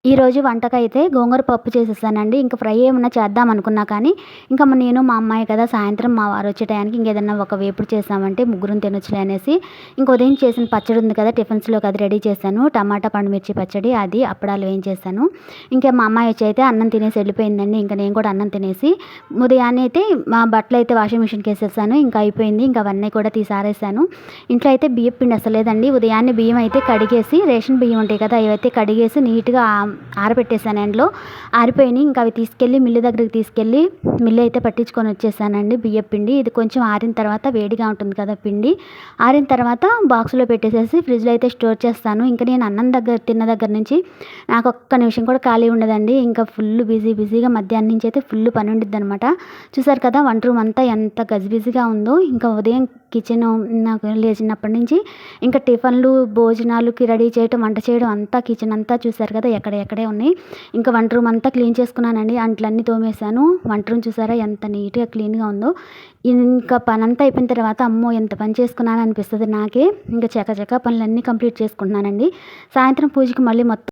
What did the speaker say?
ఈరోజు వంటకైతే గోంగూర పప్పు చేసేసానండి. ఇంక ఫ్రై ఏమన్నా చేద్దాం అనుకున్నా కానీ, ఇంకా నేను మా అమ్మాయి కదా! సాయంత్రం మా వారు వచ్చే టయానికి ఇంకేదన్నా ఒక వేపుడు చేసామంటే ముగ్గురం తినొచ్చులే అనేసి, ఇంక ఉదయం చేసిన పచ్చడి ఉంది కదా! టిఫిన్స్‌లోకి అది రెడీ చేశాను. టమాటా, పండుమిర్చి పచ్చడి అది, అప్పడాలు వేయించేసాను. ఇంకా మా అమ్మాయి వచ్చి అయితే అన్నం తినేసి వెళ్ళిపోయిందండి. ఇంక నేను కూడా అన్నం తినేసి, ఉదయాన్నే అయితే మా బట్టలైతే వాషింగ్ మిషన్‌కి ఏసేసాను. ఇంకా అయిపోయింది. ఇంక అవన్నీ కూడా తీసి ఆరేసాను. ఇంట్లో అయితే బియ్యపు పిండి అసలు లేదండి. ఉదయాన్నే బియ్యం అయితే కడిగేసి, రేషన్ బియ్యం ఉంటాయి కదా! అవైతే కడిగేసి నీట్‌గా ఆరబెట్టేసాను ఎండలో. ఆరిపోయినాయి. ఇంకా అవి తీసుకెళ్ళి మిల్లు దగ్గరికి తీసుకెళ్ళి మిల్లు అయితే పట్టించుకొని వచ్చేసానండి బియ్యపు పిండి. ఇది కొంచెం ఆరిన తర్వాత వేడిగా ఉంటుంది కదా పిండి. ఆరిన తర్వాత బాక్స్‌లో పెట్టేసేసి ఫ్రిడ్జ్‌లో అయితే స్టోర్ చేస్తాను. ఇంక నేను అన్నం తిన్న దగ్గర నుంచి నాకు ఒక్క నిమిషం కూడా ఖాళీ ఉండదండి. ఇంకా ఫుల్ బిజీగా మధ్యాహ్నం నుంచి అయితే ఫుల్ పని ఉండిద్దనమాట. చూసారు కదా! వంట రూమ్ అంతా ఎంత గజిబిజిగా ఉందో. ఇంకా ఉదయం కిచెను నాకు లేచినప్పటి నుంచి ఇంకా టిఫిన్‌లు, భోజనాలకి రెడీ చేయటం, వంట చేయడం అంతా కిచెన్ అంతా చూసారు కదా! ఎక్కడే ఉన్నాయి. ఇంకా వంట రూమ్ అంతా క్లీన్ చేసుకున్నానండి. అంట్లన్నీ తోమేశాను. వంట రూమ్ చూసారా ఎంత నీట్‌గా క్లీన్‌గా ఉందో. ఇంకా పనంతా అయిపోయిన తర్వాత అమ్మో! ఎంత పని చేసుకున్నాను అనిపిస్తది నాకే. ఇంకా చకచకా పనులన్నీ కంప్లీట్ చేసుకుంటున్నానండి. సాయంత్రం పూజకి మళ్ళీ మొత్తం